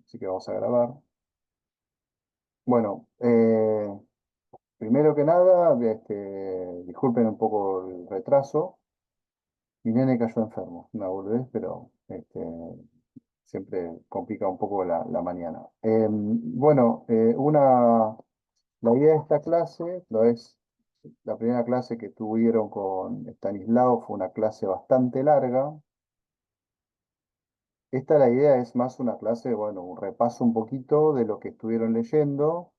así que vamos a grabar. Bueno, primero que nada, disculpen un poco el retraso. Mi nene cayó enfermo, una boludez, pero siempre complica un poco la mañana. Bueno, la idea de esta clase, lo es, la primera clase que tuvieron con Stanislao fue una clase bastante larga. Esta la idea es más una clase, bueno, un repaso un poquito de lo que estuvieron leyendo.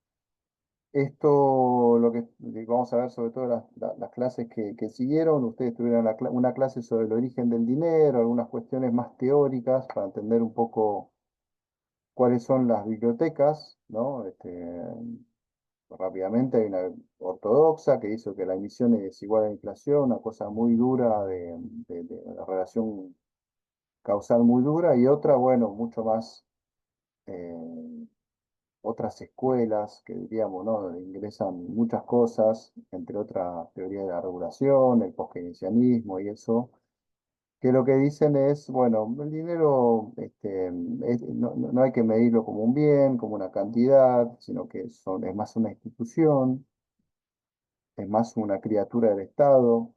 Esto, lo que vamos a ver sobre todo las clases que siguieron, ustedes tuvieron una clase sobre el origen del dinero, algunas cuestiones más teóricas para entender un poco cuáles son las bibliotecas, ¿no? Rápidamente hay una ortodoxa que hizo que la emisión es igual a la inflación, una cosa muy dura de la relación causal muy dura, y otra, bueno, mucho más eh, otras escuelas que diríamos, ¿no? Donde ingresan muchas cosas, entre otras teoría de la regulación, el poskeynesianismo y eso, que lo que dicen es, bueno, el dinero no hay que medirlo como un bien, como una cantidad, sino que es más una institución, es más una criatura del Estado.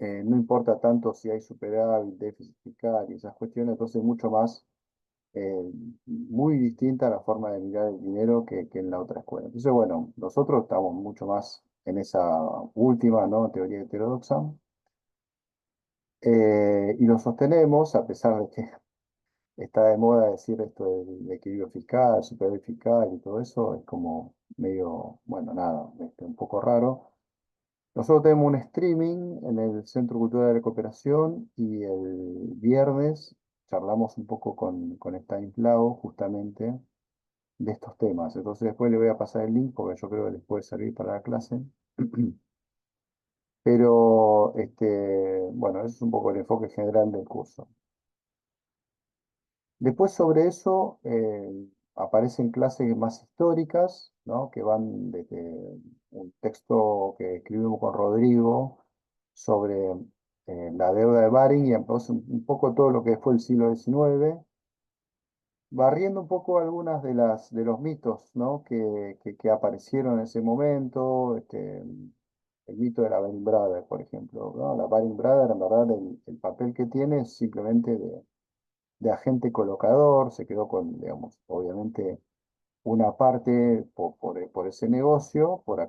No importa tanto si hay superávit, déficit fiscal y esas cuestiones, entonces mucho más muy distinta a la forma de mirar el dinero que en la otra escuela. Entonces, bueno, nosotros estamos mucho más en esa última, ¿no? Teoría heterodoxa, y lo sostenemos a pesar de que está de moda decir esto del equilibrio fiscal, superávit fiscal y todo eso, es como medio, bueno, nada, un poco raro. Nosotros tenemos un streaming en el Centro Cultural de Cooperación y el viernes charlamos un poco con Stanislao justamente de estos temas. Entonces después le voy a pasar el link porque yo creo que les puede servir para la clase. Pero bueno, ese es un poco el enfoque general del curso. Después sobre eso aparecen clases más históricas, ¿no? Que van desde un texto que escribimos con Rodrigo sobre la deuda de Baring y entonces un poco todo lo que fue el siglo XIX, barriendo un poco algunas de los mitos, ¿no? que aparecieron en ese momento, el mito de la Baring Brothers, por ejemplo, ¿no? La Baring Brothers, en verdad, el papel que tiene es simplemente de agente colocador, se quedó con, digamos, obviamente una parte por ese negocio, por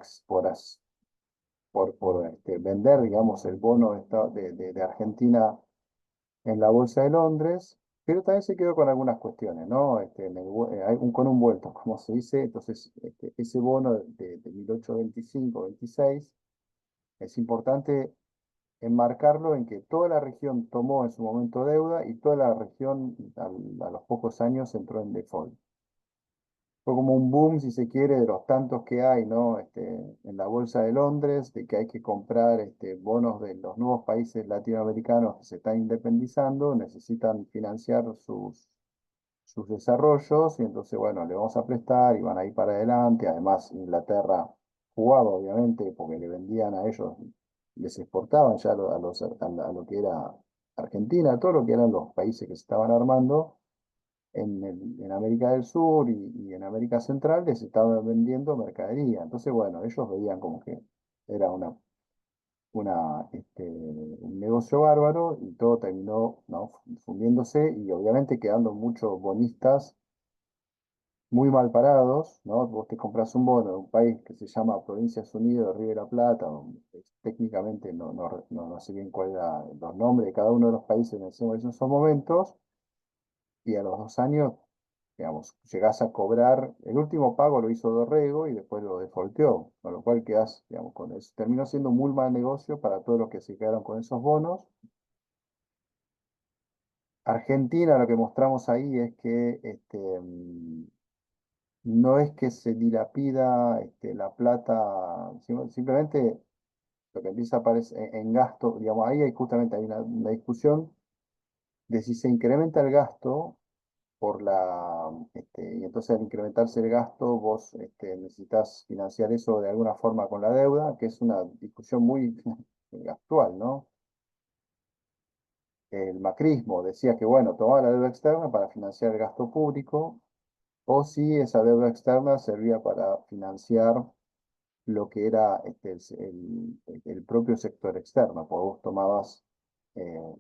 vender, digamos, el bono de Argentina en la Bolsa de Londres, pero también se quedó con algunas cuestiones, ¿no? Con un vuelto, como se dice. Entonces, ese bono de 1825-26 es importante enmarcarlo en que toda la región tomó en su momento deuda y toda la región a los pocos años entró en default. Fue como un boom, si se quiere, de los tantos que hay, ¿no? En la Bolsa de Londres, de que hay que comprar bonos de los nuevos países latinoamericanos que se están independizando, necesitan financiar sus desarrollos, y entonces, bueno, le vamos a prestar y van a ir para adelante. Además, Inglaterra jugaba, obviamente, porque le vendían a ellos, les exportaban ya a lo que era Argentina, todo lo que eran los países que se estaban armando en América del Sur y en América Central, les estaban vendiendo mercadería. Entonces, bueno, ellos veían como que era un negocio bárbaro y todo terminó, ¿no? fundiéndose y obviamente quedando muchos bonistas muy mal parados, ¿no? Vos te compras un bono de un país que se llama Provincias Unidas de Río de la Plata, donde técnicamente no sé bien cuál era los nombres de cada uno de los países en esos momentos, y a los 2 años, digamos, llegás a cobrar, el último pago lo hizo Dorrego y después lo defaulteó, con lo cual quedás, digamos, con eso. Terminó siendo un muy mal negocio para todos los que se quedaron con esos bonos. Argentina, lo que mostramos ahí es que no es que se dilapida la plata, simplemente lo que empieza a aparecer en gasto, digamos, ahí justamente hay una discusión de si se incrementa el gasto y entonces al incrementarse el gasto, vos necesitas financiar eso de alguna forma con la deuda, que es una discusión muy actual, ¿no? el macrismo decía que, bueno, tomaba la deuda externa para financiar el gasto público, o si esa deuda externa servía para financiar lo que era el propio sector externo, porque vos tomabas eh,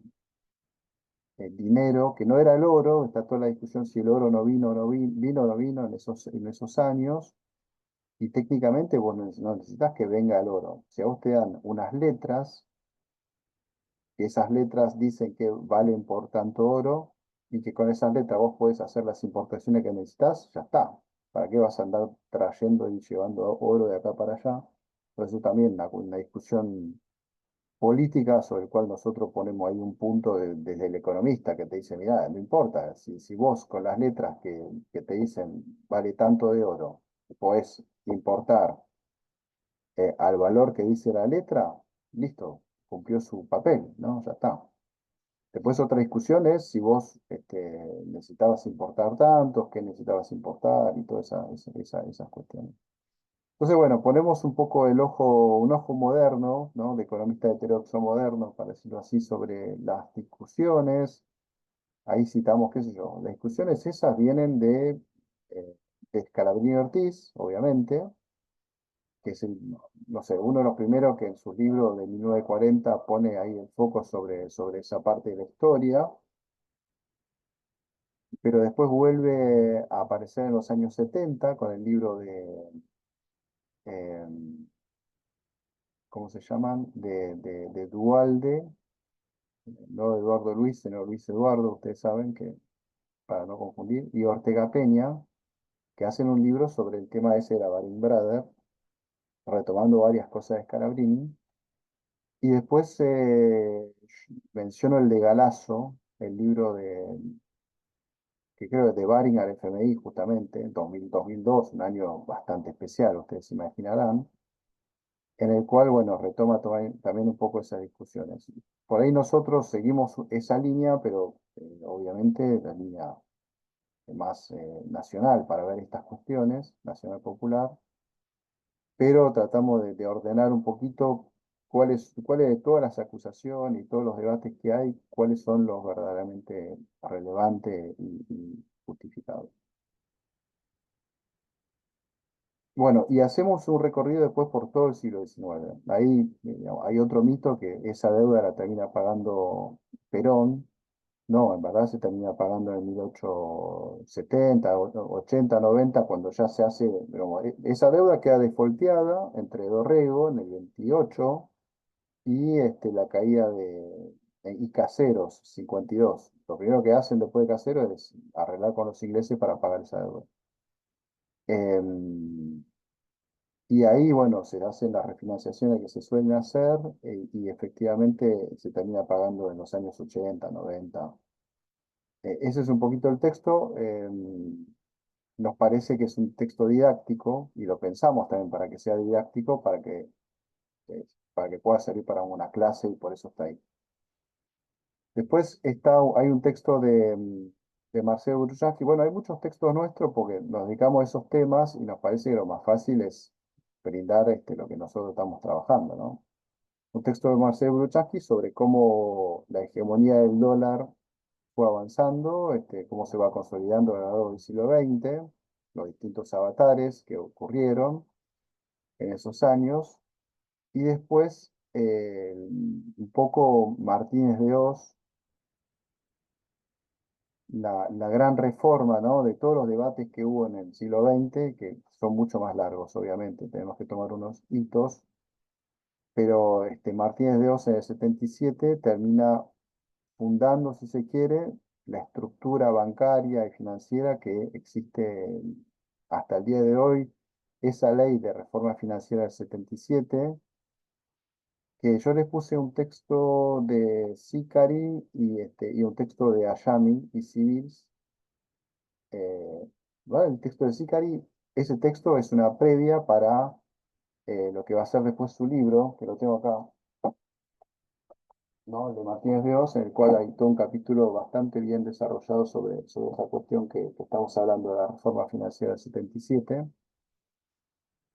el dinero, que no era el oro, está toda la discusión si el oro no vino o no vino, o no vino en esos años, y técnicamente vos no necesitas que venga el oro. Si a vos te dan unas letras, que esas letras dicen que valen por tanto oro, y que con esas letras vos podés hacer las importaciones que necesitas, ya está. ¿Para qué vas a andar trayendo y llevando oro de acá para allá? Por eso también una discusión política sobre el cual nosotros ponemos ahí un punto desde el economista que te dice, mira, no importa, si vos con las letras que te dicen vale tanto de oro, podés importar al valor que dice la letra, listo, cumplió su papel, ¿no? Ya está. Después otra discusión es si vos necesitabas importar tantos, qué necesitabas importar y todas esas cuestiones. Entonces, bueno, ponemos un poco un ojo moderno, ¿no? De economista heterodoxo moderno, para decirlo así, sobre las discusiones. Ahí citamos, qué sé yo, las discusiones esas vienen de Scalabrini Ortiz, obviamente, que es no sé, uno de los primeros que en su libro de 1940 pone ahí el foco sobre esa parte de la historia, pero después vuelve a aparecer en los años 70 con el libro eh, ¿cómo se llaman? De Duhalde, no Eduardo Luis, sino Luis Eduardo, ustedes saben que, para no confundir, y Ortega Peña, que hacen un libro sobre el tema ese de la Baring Brother, retomando varias cosas de Scalabrini. Y después menciono el de Galasso, el libro que creo que es de Baring al FMI, justamente, en 2002, un año bastante especial, ustedes se imaginarán, en el cual, bueno, retoma también un poco esas discusiones. Por ahí nosotros seguimos esa línea, pero obviamente la línea más nacional para ver estas cuestiones, nacional popular, pero tratamos de ordenar un poquito cuáles de todas las acusaciones y todos los debates que hay, cuáles son los verdaderamente relevantes y justificados. Bueno, y hacemos un recorrido después por todo el siglo XIX. Ahí digamos, hay otro mito que esa deuda la termina pagando Perón. No, en verdad se termina pagando en 1870, 80, 90, cuando ya se hace, digamos, esa deuda queda desfolteada entre Dorrego en el 28 y la caída y Caseros, 52. Lo primero que hacen después de Caseros es arreglar con los ingleses para pagar esa deuda. Em, y ahí, bueno, se hacen las refinanciaciones que se suelen hacer y efectivamente se termina pagando en los años 80, 90. Ese es un poquito el texto. Nos parece que es un texto didáctico y lo pensamos también para que sea didáctico, eh, para que pueda servir para una clase y por eso está ahí. Después hay un texto de Marcelo Bruchansky. Bueno, hay muchos textos nuestros porque nos dedicamos a esos temas y nos parece que lo más fácil es brindar lo que nosotros estamos trabajando, ¿no? Un texto de Marcelo Bruchansky sobre cómo la hegemonía del dólar fue avanzando, cómo se va consolidando a lo largo del siglo XX, los distintos avatares que ocurrieron en esos años, y después un poco Martínez de Oz, la gran reforma, ¿no? De todos los debates que hubo en el siglo XX, que son mucho más largos, obviamente, tenemos que tomar unos hitos, pero Martínez de Oz en el 77 termina fundando, si se quiere, la estructura bancaria y financiera que existe hasta el día de hoy. Esa ley de reforma financiera del 77, que yo les puse un texto de Sicari y un texto de Ayami y Civils. ¿Vale? El texto de Sicari, ese texto es una previa para lo que va a ser después su libro, que lo tengo acá, ¿no? El de Martínez de Oz, en el cual hay todo un capítulo bastante bien desarrollado sobre esa cuestión que estamos hablando de la reforma financiera del 77.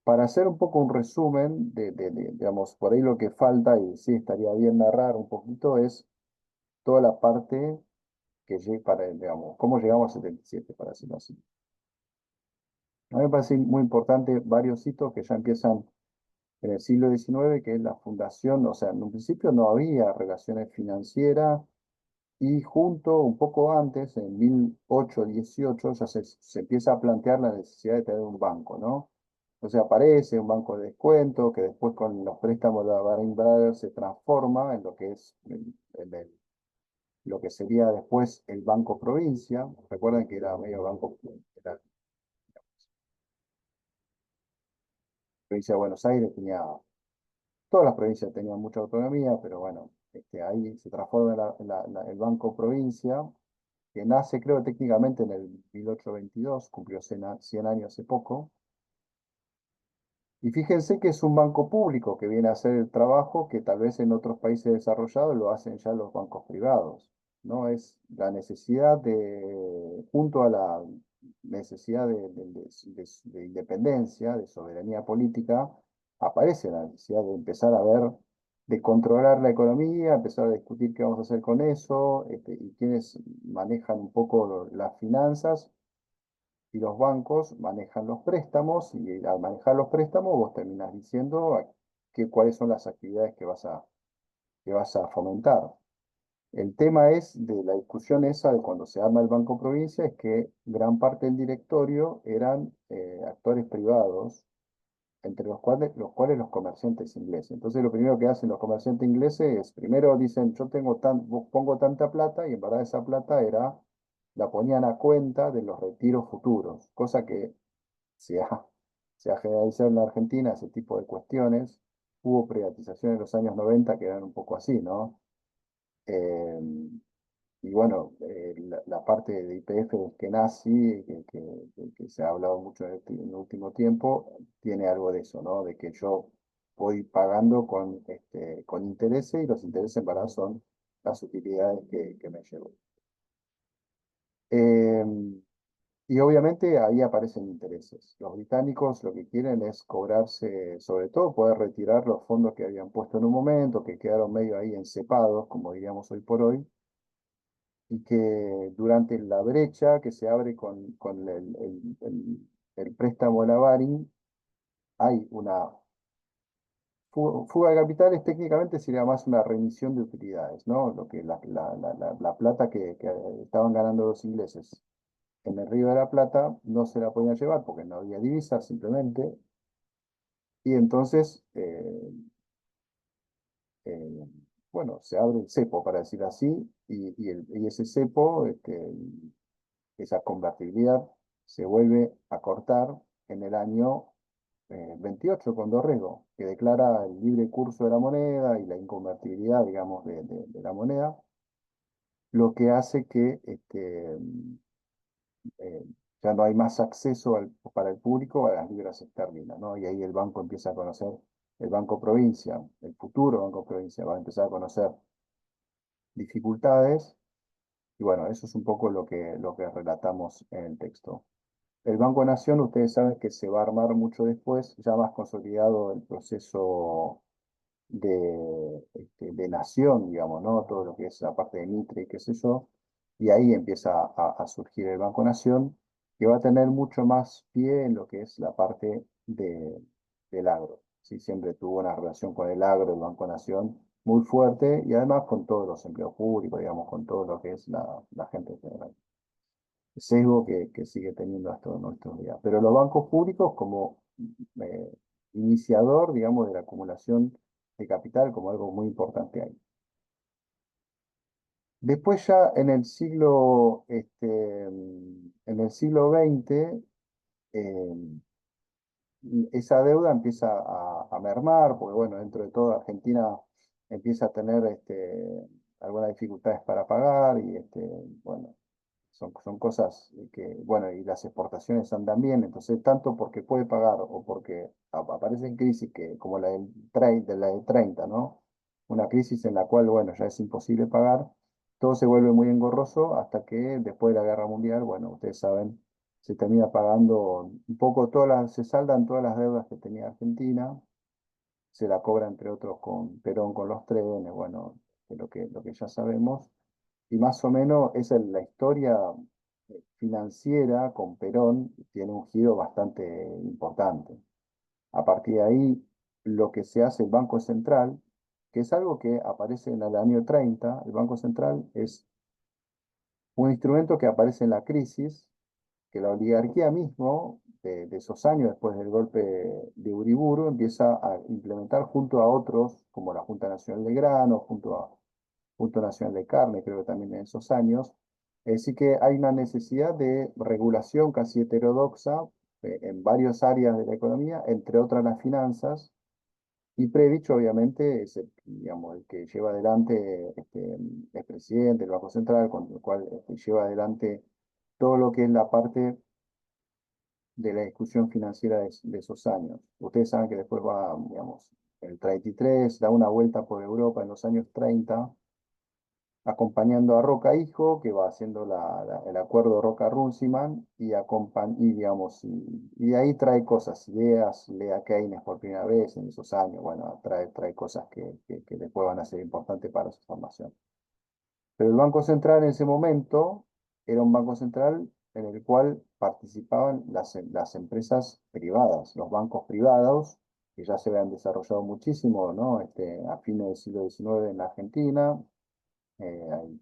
Para hacer un poco un resumen digamos, por ahí lo que falta, y sí estaría bien narrar un poquito, es toda la parte que llega para, digamos, cómo llegamos al 77, para decirlo así. A mí me parece muy importante varios hitos que ya empiezan en el siglo XIX, que es la fundación, o sea, en un principio no había relaciones financieras y junto, un poco antes, en 1818, ya se empieza a plantear la necesidad de tener un banco, ¿no? Entonces aparece un banco de descuento que después con los préstamos de la Baring Brothers se transforma en lo que es lo que sería después el Banco Provincia. Recuerden que era medio banco, era provincia de Buenos Aires, tenía, todas las provincias tenían mucha autonomía, pero bueno, ahí se transforma el Banco Provincia, que nace creo técnicamente en el 1822, cumplió 100 años hace poco. Y fíjense que es un banco público que viene a hacer el trabajo que tal vez en otros países desarrollados lo hacen ya los bancos privados, ¿no? Es la necesidad de, junto a la necesidad de independencia, de soberanía política, aparece la necesidad de empezar a ver, de controlar la economía, empezar a discutir qué vamos a hacer con eso, y quiénes manejan un poco las finanzas y los bancos manejan los préstamos y al manejar los préstamos vos terminás diciendo cuáles son las actividades que vas a fomentar. El tema es de la discusión esa de cuando se arma el Banco Provincia es que gran parte del directorio eran actores privados, entre los cuales los comerciantes ingleses. Entonces lo primero que hacen los comerciantes ingleses es, primero dicen, pongo tanta plata, y en verdad esa plata la ponían a cuenta de los retiros futuros, cosa que se ha, se ha generalizado en la Argentina ese tipo de cuestiones. Hubo privatizaciones en los años 90 que eran un poco así, ¿no? Eh, y bueno, la parte de YPF de Eskenazi, que se ha hablado mucho en el último tiempo, tiene algo de eso, ¿no? De que yo voy pagando con intereses y los intereses en verdad son las utilidades que me llevo. Eh, y obviamente ahí aparecen intereses. Los británicos lo que quieren es cobrarse, sobre todo poder retirar los fondos que habían puesto en un momento, que quedaron medio ahí encepados, como diríamos hoy por hoy, y que durante la brecha que se abre con el préstamo de la Baring, hay una fuga de capitales, técnicamente sería más una remisión de utilidades, ¿no? Lo que la plata que estaban ganando los ingleses en el Río de la Plata no se la podían llevar porque no había divisas simplemente, y entonces, eh, bueno, se abre el cepo, para decir así, y ese cepo, esa convertibilidad se vuelve a cortar en el año 28 con Dorrego, que declara el libre curso de la moneda y la inconvertibilidad, digamos, de la moneda, lo que hace que eh, ya no hay más acceso para el público a las libras esterlinas, ¿no? Y ahí el banco empieza a conocer, el Banco Provincia, el futuro Banco Provincia, va a empezar a conocer dificultades, y bueno, eso es un poco lo que relatamos en el texto. El Banco Nación, ustedes saben que se va a armar mucho después, ya más consolidado el proceso de nación, digamos, ¿no? Todo lo que es la parte de Mitre y qué sé yo, y ahí empieza a surgir el Banco Nación, que va a tener mucho más pie en lo que es la parte del agro. ¿Sí? Siempre tuvo una relación con el agro, el Banco Nación, muy fuerte, y además con todos los empleos públicos, digamos, con todo lo que es la gente en general. Sesgo que sigue teniendo hasta nuestros días. Pero los bancos públicos como eh, iniciador, digamos, de la acumulación de capital como algo muy importante ahí. Después ya en el siglo XX, eh, esa deuda empieza a mermar, porque bueno, dentro de todo Argentina empieza a tener algunas dificultades para pagar y bueno, son cosas que, bueno, y las exportaciones andan bien, entonces tanto porque puede pagar o porque aparecen crisis como la del 30, ¿no? Una crisis en la cual, bueno, ya es imposible pagar, todo se vuelve muy engorroso hasta que después de la Guerra Mundial, bueno, ustedes saben, se termina pagando un poco se saldan todas las deudas que tenía Argentina, se la cobra entre otros con Perón, con los trenes, bueno, de lo que ya sabemos. Y más o menos esa es la historia financiera con Perón, tiene un giro bastante importante. A partir de ahí, lo que se hace el Banco Central, que es algo que aparece en el año 30, el Banco Central es un instrumento que aparece en la crisis, que la oligarquía mismo, de esos años después del golpe de Uriburu, empieza a implementar junto a otros, como la Junta Nacional de Grano, junto a Junta Nacional de Carne, creo que también en esos años. Así que hay una necesidad de regulación casi heterodoxa en varias áreas de la economía, entre otras las finanzas, y Previch, obviamente, es el, digamos, el que lleva adelante, es presidente del Banco Central, con el cual lleva adelante todo lo que es la parte de la discusión financiera de esos años. Ustedes saben que después va, digamos, el 33, da una vuelta por Europa en los años 30, acompañando a Roca Hijo, que va haciendo el acuerdo Roca-Runciman, y, digamos, y de ahí trae cosas, ideas, lea Keynes por primera vez en esos años, bueno, trae cosas que después van a ser importantes para su formación. Pero el Banco Central en ese momento era un banco central en el cual participaban las empresas privadas, los bancos privados, que ya se habían desarrollado muchísimo, ¿no? A fines del siglo XIX en la Argentina, hay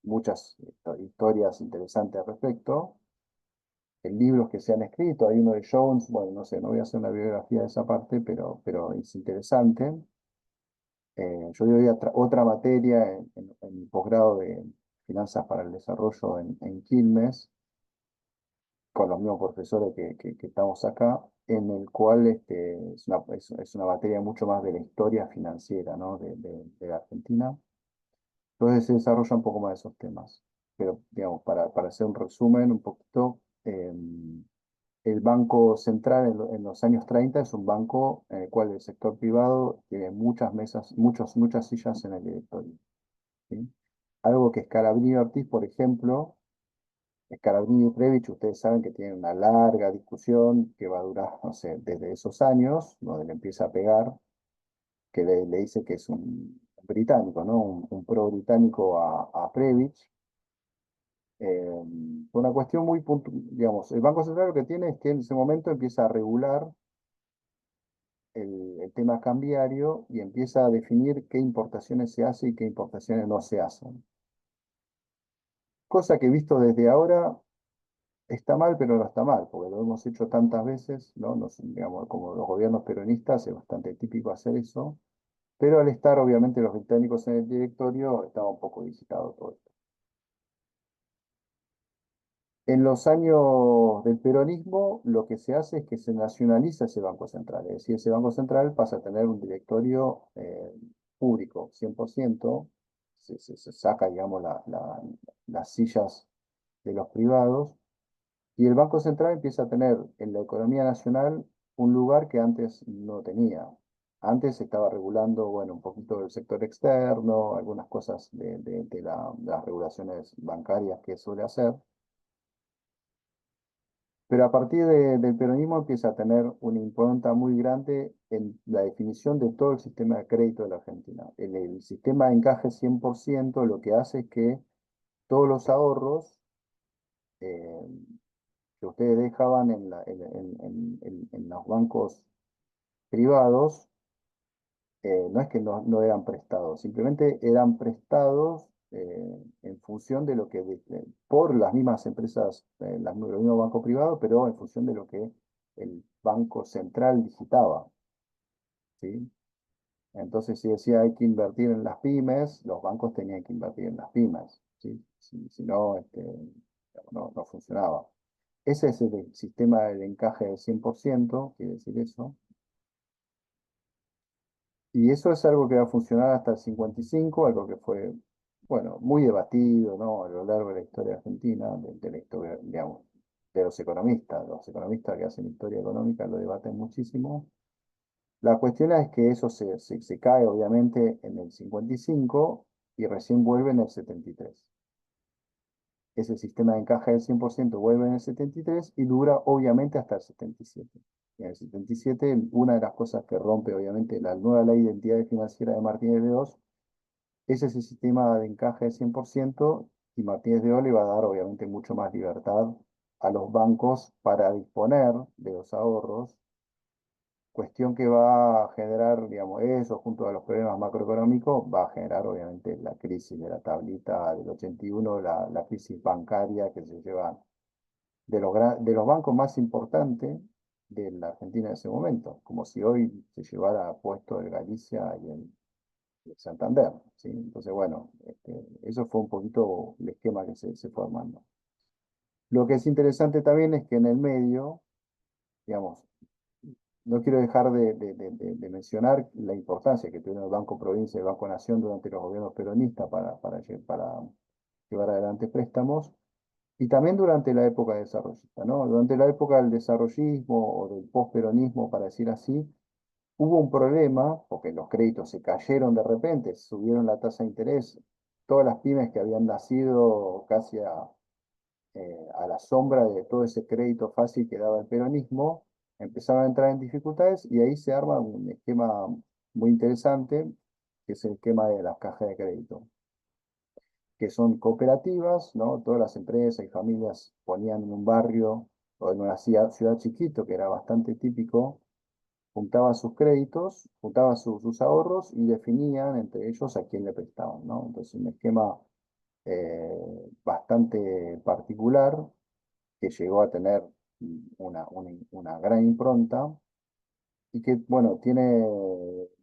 muchas historias interesantes al respecto, en libros que se han escrito, hay uno de Jones, bueno, no sé, no voy a hacer una biografía de esa parte, pero es interesante. Yo doy otra materia en mi posgrado de Finanzas para el Desarrollo en Quilmes, con los mismos profesores que estamos acá, en el cual es una materia mucho más de la historia financiera, ¿no? de la Argentina. Entonces se desarrolla un poco más de esos temas. Pero, digamos, para hacer un resumen un poquito, el Banco Central en los años 30 es un banco en el cual el sector privado tiene muchas mesas, muchas sillas en el directorio. ¿Sí? Algo que Scalabrini y Ortiz, por ejemplo, Scalabrini y Previch, ustedes saben que tienen una larga discusión que va a durar, no sé, desde esos años, donde le empieza a pegar, que le dice que es un británico, ¿no? Un pro británico a Previch. Por una cuestión muy puntual, digamos, el Banco Central lo que tiene es que en ese momento empieza a regular el tema cambiario y empieza a definir qué importaciones se hacen y qué importaciones no se hacen. Cosa que visto desde ahora está mal, pero no está mal, porque lo hemos hecho tantas veces, ¿no? Digamos, como los gobiernos peronistas, es bastante típico hacer eso, pero al estar obviamente los británicos en el directorio, estaba un poco visitado todo esto. En los años del peronismo, lo que se hace es que se nacionaliza ese Banco Central, es decir, ese Banco Central pasa a tener un directorio público, 100%, se saca, digamos, las sillas de los privados, y el Banco Central empieza a tener en la economía nacional un lugar que antes no tenía. Antes se estaba regulando, bueno, un poquito del sector externo, algunas cosas de las regulaciones bancarias que suele hacer, pero a partir del peronismo empieza a tener una impronta muy grande en la definición de todo el sistema de crédito de la Argentina. El sistema de encaje 100% lo que hace es que todos los ahorros eh, que ustedes dejaban en los bancos privados, no es que no eran prestados, simplemente eran prestados en función de lo que, por las mismas empresas, los mismos bancos privados, pero en función de lo que el Banco Central digitaba, ¿sí? Entonces, si decía hay que invertir en las pymes, los bancos tenían que invertir en las pymes, ¿sí? Si no, no funcionaba. Ese es el sistema del encaje del 100%, quiere decir eso. Y eso es algo que va a funcionar hasta el 55, algo que fue, bueno, muy debatido, ¿no? A lo largo de la historia argentina, de la historia, digamos, de los economistas. Los economistas que hacen historia económica lo debaten muchísimo. La cuestión es que eso se cae, obviamente, en el 55 y recién vuelve en el 73. Ese sistema de encaje del 100% vuelve en el 73 y dura, obviamente, hasta el 77. En el 77, una de las cosas que rompe, obviamente, la nueva ley de entidades financieras de Martínez de Oz ese es el sistema de encaje de 100% y Martínez de Ol le va a dar obviamente mucho más libertad a los bancos para disponer de los ahorros, cuestión que va a generar, digamos, eso junto a los problemas macroeconómicos, va a generar obviamente la crisis de la tablita del 81, la crisis bancaria que se lleva de los bancos más importantes de la Argentina en ese momento, como si hoy se llevara puesto el Galicia y el Santander, ¿sí? Entonces, bueno, eso fue un poquito el esquema que se fue armando. Lo que es interesante también es que en el medio, digamos, no quiero dejar de mencionar la importancia que tuvieron el Banco Provincia y el Banco Nación durante los gobiernos peronistas para llevar adelante préstamos, y también durante la época desarrollista, ¿no? Durante la época del desarrollismo o del posperonismo, para decir así, hubo un problema, porque los créditos se cayeron de repente, subieron la tasa de interés, todas las pymes que habían nacido casi a la sombra de todo ese crédito fácil que daba el peronismo, empezaron a entrar en dificultades y ahí se arma un esquema muy interesante, que es el esquema de las cajas de crédito, que son cooperativas, ¿no? Todas las empresas y familias ponían en un barrio o en una ciudad chiquito, que era bastante típico, juntaban sus créditos, juntaban sus ahorros y definían entre ellos a quién le prestaban, ¿no? Entonces, un esquema bastante particular que llegó a tener una gran impronta y que, bueno, tiene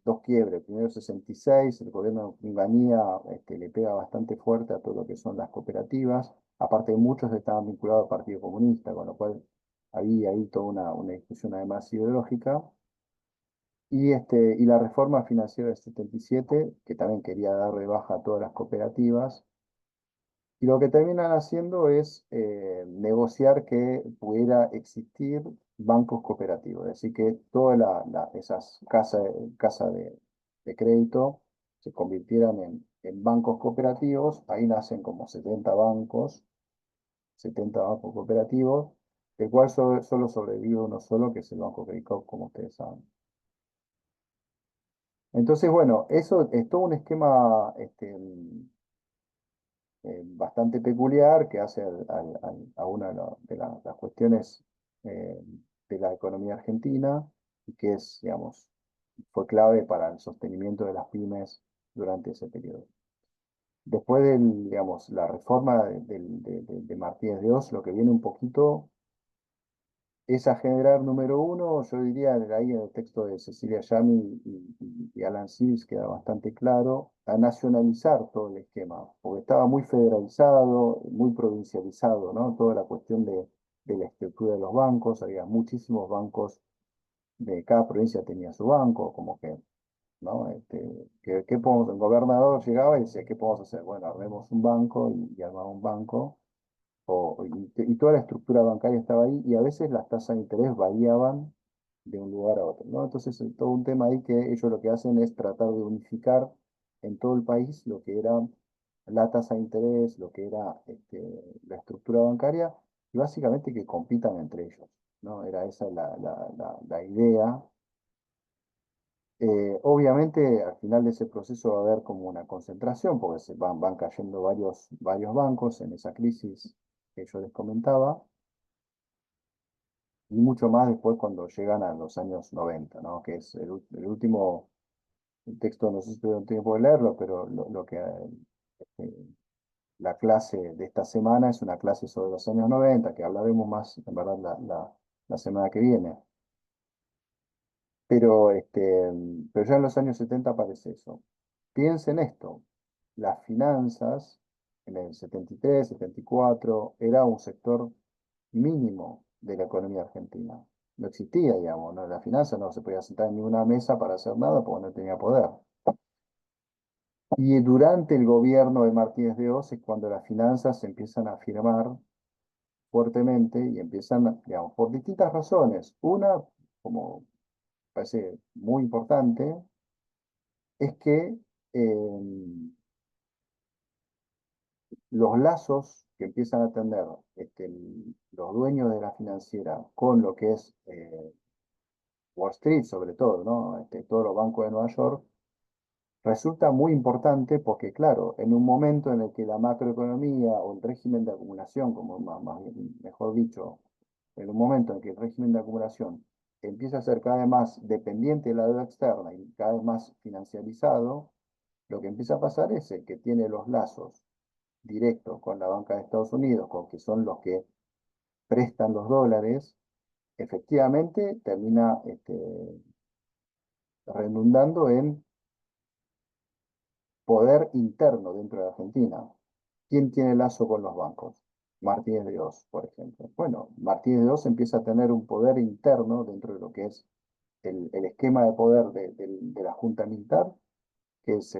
dos quiebres. Primero 66, el gobierno de Quintanilla le pega bastante fuerte a todo lo que son las cooperativas. Aparte, muchos estaban vinculados al Partido Comunista, con lo cual había ahí toda una discusión además ideológica. Y la reforma financiera del 77, que también quería dar de baja a todas las cooperativas, y lo que terminan haciendo es negociar que pudiera existir bancos cooperativos. Así que todas esas casas de crédito se convirtieran en bancos cooperativos. Ahí nacen como 70 bancos cooperativos, del cual solo sobrevive uno solo, que es el Banco Cricop, como ustedes saben. Entonces, bueno, eso es todo un esquema bastante peculiar que hace a una de las cuestiones eh, de la economía argentina y que es, digamos, fue clave para el sostenimiento de las pymes durante ese periodo. Después digamos, la reforma de Martínez de Oz, lo que viene un poquito es a generar, número uno, yo diría ahí en el texto de Cecilia Yami y Alan Sills queda bastante claro, a nacionalizar todo el esquema, porque estaba muy federalizado, muy provincializado, ¿no? Toda la cuestión de la estructura de los bancos, había muchísimos bancos, de cada provincia tenía su banco, como que, ¿no? ¿Qué podemos? El gobernador llegaba y decía, ¿qué podemos hacer? Bueno, armemos un banco y armaba un banco y toda la estructura bancaria estaba ahí y a veces las tasas de interés variaban de un lugar a otro, ¿no? Entonces, todo un tema ahí que ellos lo que hacen es tratar de unificar en todo el país lo que era la tasa de interés, lo que era la estructura bancaria y básicamente que compitan entre ellos, ¿no? Era esa la idea. Obviamente, al final de ese proceso va a haber como una concentración, porque van cayendo varios bancos en esa crisis que yo les comentaba, y mucho más después cuando llegan a los años 90, ¿no? Que es el último el texto, no sé si tuvieron tiempo de leerlo, pero lo que la clase de esta semana es una clase sobre los años 90, que hablaremos más, en verdad, la semana que viene. Pero ya en los años 70 aparece eso. Piensen esto, las finanzas en el 73, 74 era un sector mínimo de la economía argentina. No existía, digamos, ¿no? La finanza no se podía sentar en ninguna mesa para hacer nada porque no tenía poder. Y durante el gobierno de Martínez de Oz es cuando las finanzas se empiezan a afirmar fuertemente y empiezan, digamos, por distintas razones. Una, como parece muy importante, es que los lazos que empiezan a tener los dueños de la financiera con lo que es Wall Street, sobre todo, ¿no? Todos los bancos de Nueva York, resulta muy importante porque, claro, en un momento en el que la macroeconomía o el régimen de acumulación, como mejor dicho, en un momento en que el régimen de acumulación empieza a ser cada vez más dependiente de la deuda externa y cada vez más financiarizado, lo que empieza a pasar es el que tiene los lazos directos con la banca de Estados Unidos, con que son los que prestan los dólares, efectivamente termina redundando en poder interno dentro de Argentina. ¿Quién tiene lazo con los bancos? Martínez de Oz, por ejemplo. Bueno, Martínez de Oz empieza a tener un poder interno dentro de lo que es el esquema de poder de la Junta Militar, que es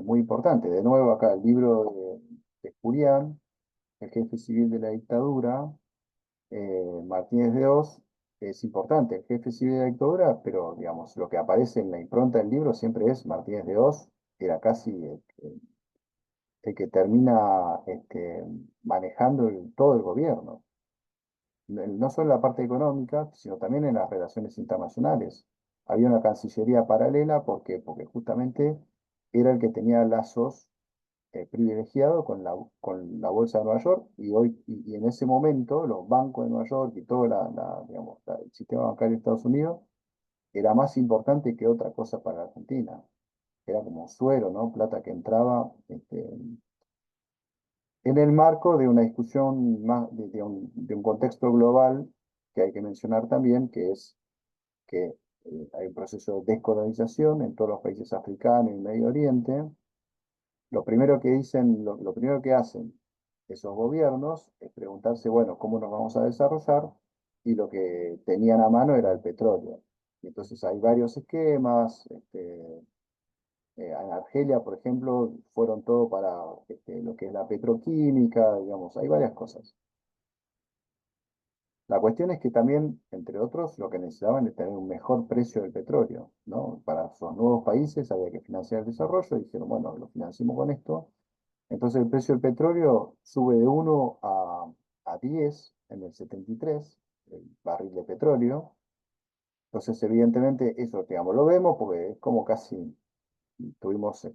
muy importante. De nuevo, acá el libro de Julián, el jefe civil de la dictadura, Martínez de Oz, es importante, el jefe civil de la dictadura, pero digamos, lo que aparece en la impronta del libro siempre es Martínez de Oz, era casi el que termina manejando todo el gobierno, no solo en la parte económica, sino también en las relaciones internacionales. Había una cancillería paralela porque justamente era el que tenía lazos privilegiados con la Bolsa de Nueva York y en ese momento los bancos de Nueva York y todo digamos, el sistema bancario de Estados Unidos era más importante que otra cosa para Argentina. Era como suero, ¿no? Plata que entraba en el marco de una discusión más de un contexto global que hay que mencionar también, que es que hay un proceso de descolonización en todos los países africanos y Medio Oriente. Lo primero que dicen, lo primero que hacen esos gobiernos es preguntarse, bueno, ¿cómo nos vamos a desarrollar? Y lo que tenían a mano era el petróleo. Y entonces hay varios esquemas, en Argelia, por ejemplo, fueron todo para lo que es la petroquímica, digamos, hay varias cosas. La cuestión es que también, entre otros, lo que necesitaban es tener un mejor precio del petróleo, ¿no? Para sus nuevos países había que financiar el desarrollo y dijeron, bueno, lo financiamos con esto. Entonces el precio del petróleo sube de 1 a 10 en el 73, el barril de petróleo. Entonces, evidentemente, eso, digamos, lo vemos porque es como casi tuvimos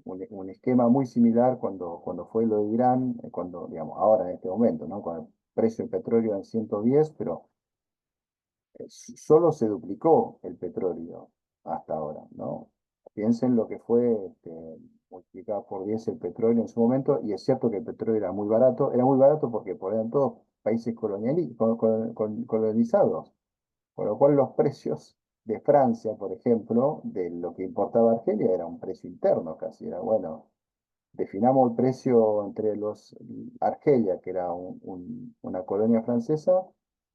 un esquema muy similar cuando fue lo de Irán, cuando, digamos, ahora en este momento, ¿no? Con el precio del petróleo en 110, pero solo se duplicó el petróleo hasta ahora, ¿no? Piensen lo que fue multiplicado por 10 el petróleo en su momento, y es cierto que el petróleo era muy barato porque eran todos países colonizados, con lo cual los precios de Francia, por ejemplo, de lo que importaba Argelia, era un precio interno casi, era bueno, definamos el precio entre Argelia, que era una colonia francesa,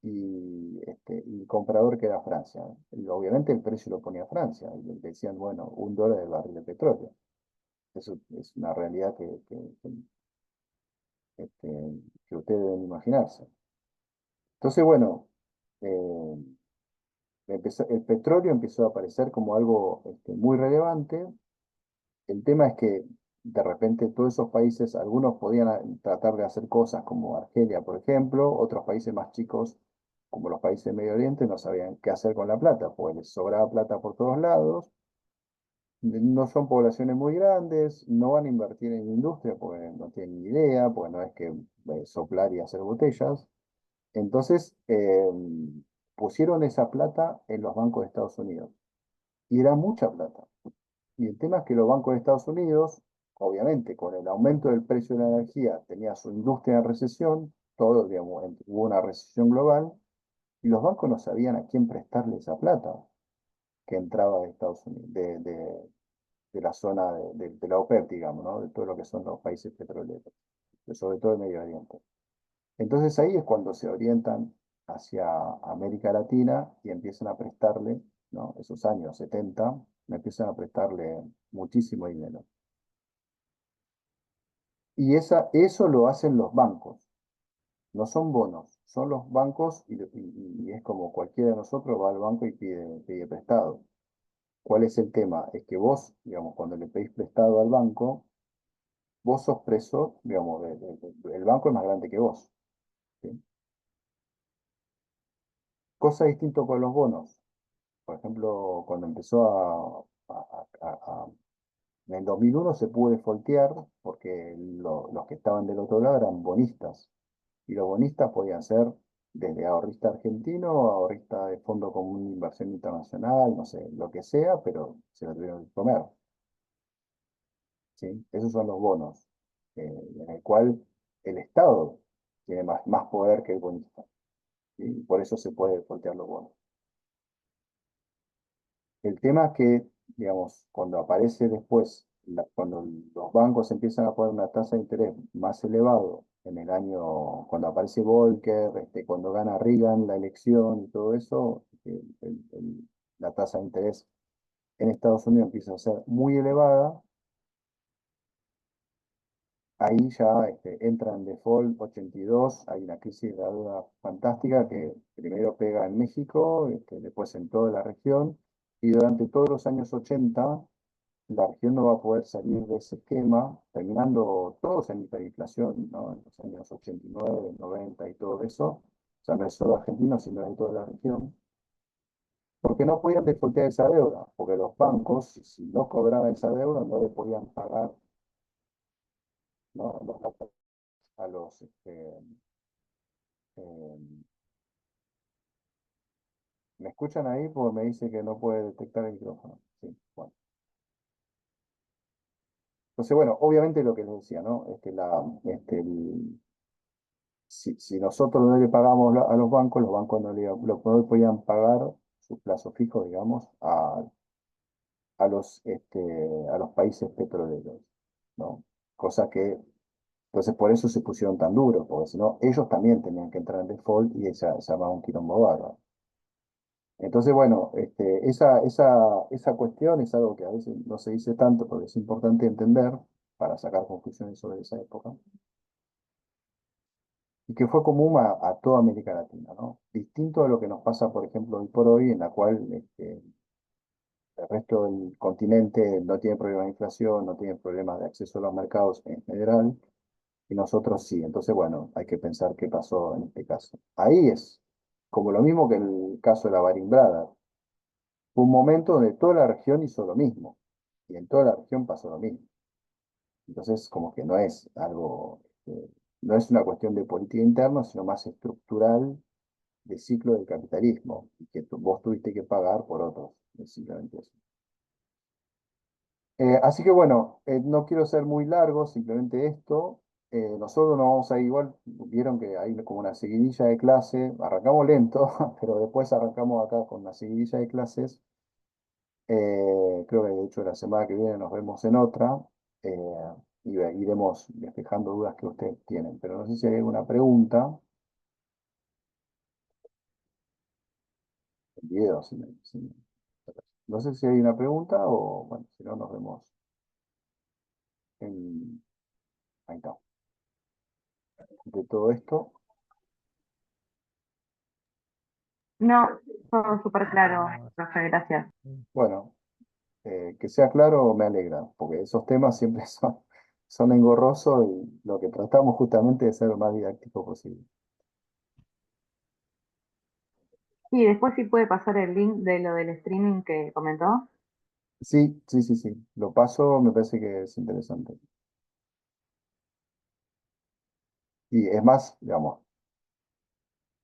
y el comprador que era Francia. Y obviamente el precio lo ponía Francia, y le decían, bueno, $1 el barril de petróleo. Eso es una realidad este, que ustedes deben imaginarse. Entonces, bueno, eh, el petróleo empezó a aparecer como algo muy relevante. El tema es que de repente todos esos países, algunos podían tratar de hacer cosas como Argelia, por ejemplo, otros países más chicos, como los países de Medio Oriente, no sabían qué hacer con la plata, pues les sobraba plata por todos lados, no son poblaciones muy grandes, no van a invertir en industria porque no tienen ni idea, porque no es que soplar y hacer botellas. Entonces, pusieron esa plata en los bancos de Estados Unidos, y era mucha plata. Y el tema es que los bancos de Estados Unidos, obviamente, con el aumento del precio de la energía, tenía su industria en recesión, todo, digamos, hubo una recesión global, y los bancos no sabían a quién prestarle esa plata que entraba de Estados Unidos, de la zona de la OPEP, digamos, ¿no? De todo lo que son los países petroleros, sobre todo el Medio Oriente. Entonces ahí es cuando se orientan hacia América Latina y empiezan a prestarle, ¿no? Esos años 70, empiezan a prestarle muchísimo dinero. Y eso lo hacen los bancos, no son bonos, son los bancos y es como cualquiera de nosotros va al banco y pide prestado. ¿Cuál es el tema? Es que vos, digamos, cuando le pedís prestado al banco, vos sos preso, digamos, el banco es más grande que vos, ¿sí? Cosa distinto con los bonos. Por ejemplo, cuando empezó En el 2001 se pudo defaultear porque los que estaban del otro lado eran bonistas. Y los bonistas podían ser desde ahorrista argentino, ahorrista de Fondo Común de Inversión Internacional, no sé, lo que sea, pero se lo tuvieron que comer. ¿Sí? Esos son los bonos, en el cual el Estado tiene más poder que el bonista. ¿Sí? Y por eso se puede defaultear los bonos. El tema es que, digamos, cuando aparece después, cuando los bancos empiezan a poner una tasa de interés más elevado, en el año, cuando aparece Volcker, cuando gana Reagan la elección y todo eso, la tasa de interés en Estados Unidos empieza a ser muy elevada. Ahí ya entra en default 82, hay una crisis de la deuda fantástica que primero pega en México, después en toda la región, y durante todos los años 80 la región no va a poder salir de ese esquema, terminando todos en hiperinflación, ¿no? En los años 89, 90 y todo eso, o sea, no es solo argentino, sino de toda la región, porque no podían defaultear esa deuda, porque los bancos, si no cobraban esa deuda, no le podían pagar, ¿no? A los, eh, ¿me escuchan ahí? Porque me dice que no puede detectar el micrófono. Sí, bueno. Entonces, bueno, obviamente lo que les decía, ¿no? Si nosotros no le pagamos a los bancos no podían pagar sus plazos fijos, digamos, a los países petroleros, ¿no? Cosa que, entonces por eso se pusieron tan duros, porque si no, ellos también tenían que entrar en default y se armaba un quilombo bárbaro. Entonces, bueno, esa cuestión es algo que a veces no se dice tanto, porque es importante entender para sacar conclusiones sobre esa época, y que fue común a toda América Latina, ¿no? Distinto a lo que nos pasa, por ejemplo, hoy por hoy, en la cual el resto del continente no tiene problemas de inflación, no tiene problemas de acceso a los mercados en general, y nosotros sí. Entonces, bueno, hay que pensar qué pasó en este caso. Ahí es como lo mismo que el caso de la Baring-Brother. Fue un momento donde toda la región hizo lo mismo, y en toda la región pasó lo mismo. Entonces, como que no es algo, no es una cuestión de política interna, sino más estructural de ciclo del capitalismo, y que vos tuviste que pagar por otros, es simplemente eso. Así que bueno, no quiero ser muy largo, simplemente esto. Nosotros nos vamos a ir igual, vieron que hay como una seguidilla de clase, arrancamos lento, pero después arrancamos acá con una seguidilla de clases. Creo que de hecho la semana que viene nos vemos en otra, y iremos despejando dudas que ustedes tienen. Pero no sé si hay alguna pregunta. El video, no sé si hay una pregunta o bueno, si no nos vemos en... Ahí está. De todo esto. No, todo súper claro, profe, gracias. Bueno, que sea claro me alegra, porque esos temas siempre son engorrosos y lo que tratamos justamente de ser lo más didáctico posible. Sí, después sí puede pasar el link de lo del streaming que comentó. Sí, sí, sí, sí. Lo paso, me parece que es interesante. Y es más, digamos,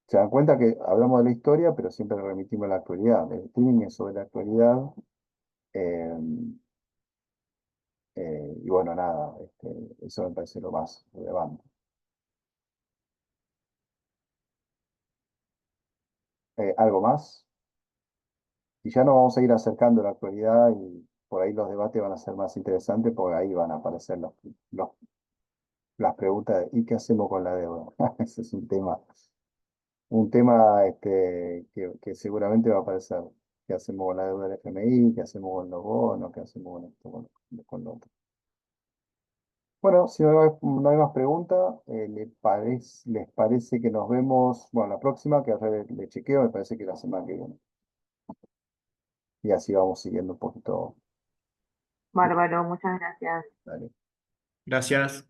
se dan cuenta que hablamos de la historia, pero siempre remitimos a la actualidad. El streaming es sobre la actualidad. eh, y bueno, nada, eso me parece lo más relevante. ¿Algo más? Y ya nos vamos a ir acercando a la actualidad y por ahí los debates van a ser más interesantes porque ahí van a aparecer los- las preguntas de ¿y qué hacemos con la deuda? Ese es un tema que seguramente va a aparecer. ¿Qué hacemos con la deuda del FMI? ¿Qué hacemos con los bonos? ¿Qué hacemos con esto, con lo otro? Bueno, si no hay más preguntas, ¿les parece que nos vemos, bueno, la próxima, que ahora le chequeo, me parece que la semana que viene. Y así vamos siguiendo un poquito. Bárbaro, muchas gracias. Dale. Gracias.